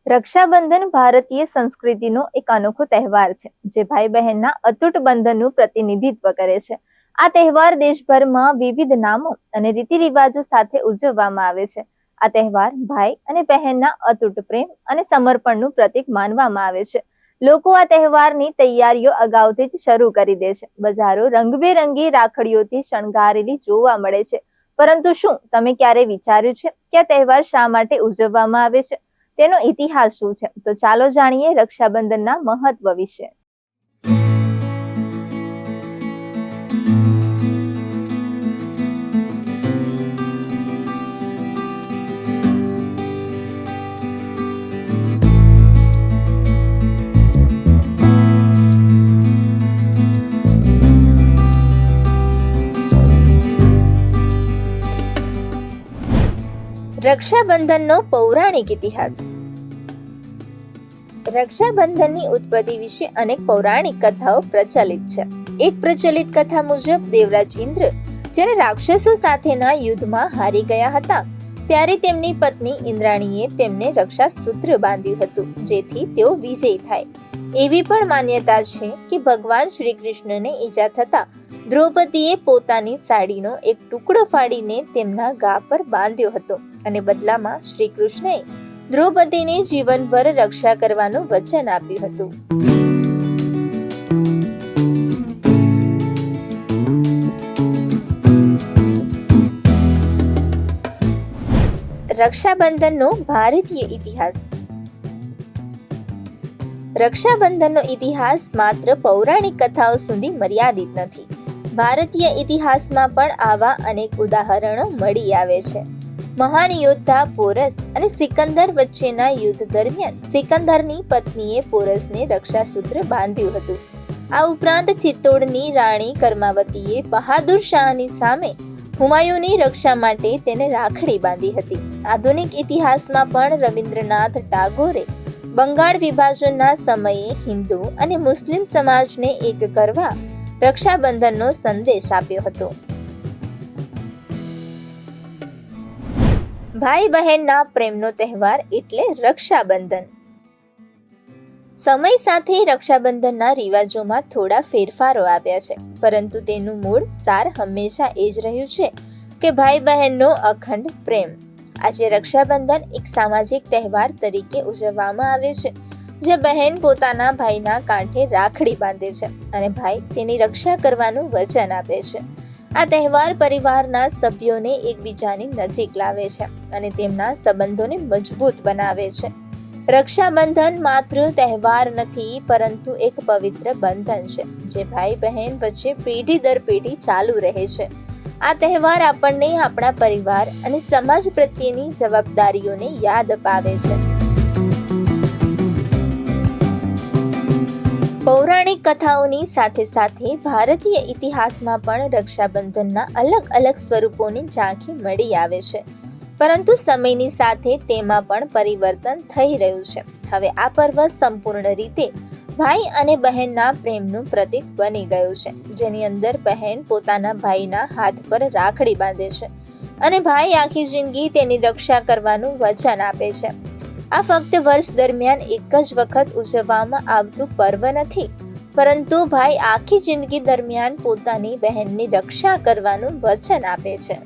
રક્ષાબંધન ભારતીય સંસ્કૃતિનો એક અનોખો તહેવાર છે, જે ભાઈ બહેનના અતૂટ બંધનનું પ્રતિનિધિત્વ કરે છે. આ તહેવાર દેશભરમાં વિવિધ નામો અને રીતિ રિવાજો સાથે ઉજવવામાં આવે છે. આ તહેવાર ભાઈ અને બહેનના અતૂટ પ્રેમ અને સમર્પણનું પ્રતીક માનવામાં આવે છે. લોકો આ તહેવારની તૈયારીઓ અગાઉથી જ શરૂ કરી દે છે. બજારો રંગબેરંગી રાખડીઓથી શણગારેલી જોવા મળે છે. પરંતુ શું તમે ક્યારે વિચાર્યું છે કે આ તહેવાર શા માટે ઉજવવામાં આવે છે? તેનો ઇતિહાસ શું છે? તો ચાલો જાણીએ રક્ષાબંધનના મહત્વ વિશે. રક્ષાબંધનનો પૌરાણિક ઇતિહાસ. રક્ષાબંધનની ઉત્પત્તિ વિશે અનેક પૌરાણિક કથાઓ પ્રચલિત છે. એક પ્રચલિત કથા મુજબ દેવરાજ ઇન્દ્ર જ્યારે રાક્ષસો સાથેના યુદ્ધમાં હારી ગયા હતા, ત્યારે તેમની પત્ની ઇન્દ્રાણીએ તેમને રક્ષા સૂત્ર બાંધ્યું હતું, જેથી તેઓ વિજયી થાય. એવી પણ માન્યતા છે કે ભગવાન શ્રી કૃષ્ણને ઈજા થતા દ્રૌપદીએ પોતાની સાડીનો એક ટુકડો ફાડીને તેમના ગા પર બાંધ્યો હતો અને બદલામાં શ્રી કૃષ્ણએ દ્રૌપદીની જીવનભર રક્ષા કરવાનું વચન આપ્યું હતું. રક્ષાબંધનનો ભારતીય ઇતિહાસ. રક્ષાબંધનનો ઇતિહાસ માત્ર પૌરાણિક કથાઓ સુધી મર્યાદિત નથી. ભારતીય ઇતિહાસમાં પણ આવા અનેક ઉદાહરણો મળી આવે છે. મહાન યોદ્ધા પોરસ અને સિકંદર વચ્ચેના યુદ્ધ દરમિયાન સિકંદરની પત્નીએ પોરસને રક્ષાસૂત્ર બાંધ્યું હતું. આ ઉપરાંત ચિત્તોડની રાણી કર્માવતીએ બહાદુર શાહની સામે હુમાયુની રક્ષા માટે તેને રાખડી બાંધી હતી. આધુનિક ઇતિહાસમાં પણ રવિન્દ્રનાથ ટાગોરે બંગાળ વિભાજનના સમયે હિન્દુ અને મુસ્લિમ સમાજને એક કરવા રક્ષાબંધનનો સંદેશ આપ્યો હતો. ભાઈ બહેનના પ્રેમનો તહેવાર એટલે રક્ષાબંધન. સમય સાથે રક્ષાબંધનના રિવાજોમાં થોડા ફેરફારો આવ્યા છે, પરંતુ તેનું મૂળ સાર હંમેશા એ જ રહ્યું છે કે ભાઈ બહેનનો અખંડ પ્રેમ. આજે રક્ષાબંધન એક સામાજિક તહેવાર તરીકે ઉજવવામાં આવે છે, જે બહેન પોતાના ભાઈના કાંઠે રાખડી બાંધે છે અને ભાઈ તેની રક્ષા કરવાનું વચન આપે છે. આ તહેવાર પરિવારના સભ્યોને એકબીજાની નજીક લાવે છે અને તેમના સંબંધોને મજબૂત બનાવે છે. રક્ષાબંધન માત્ર તહેવાર નથી, પરંતુ એક પવિત્ર બંધન છે, જે ભાઈ બહેન વચ્ચે પેઢી દર પેઢી ચાલુ રહે છે. આ તહેવાર આપણને આપણા પરિવાર અને સમાજ પ્રત્યેની જવાબદારીઓને યાદ અપાવે છે. પૌરાણિક કથાઓની સાથે સાથે ભારતીય ઇતિહાસમાં પણ રક્ષાબંધનના અલગ અલગ સ્વરૂપોની ઝાંખી મળી આવે છે, પરંતુ સમયની સાથે તેમાં પણ પરિવર્તન થઈ રહ્યું છે. હવે આ પર્વ સંપૂર્ણ રીતે ભાઈ અને બહેનના પ્રેમનું પ્રતીક બની ગયું છે, જેની અંદર બહેન પોતાના ભાઈના હાથ પર રાખડી બાંધે છે અને ભાઈ આખી જિંદગી તેની રક્ષા કરવાનું વચન આપે છે. આ ફક્ત વર્ષ દરમિયાન એક જ વખત ઉજવવામાં આવતું પર્વ નથી, પરંતુ ભાઈ આખી જિંદગી દરમિયાન પોતાની બહેનની રક્ષા કરવાનું વચન આપે છે.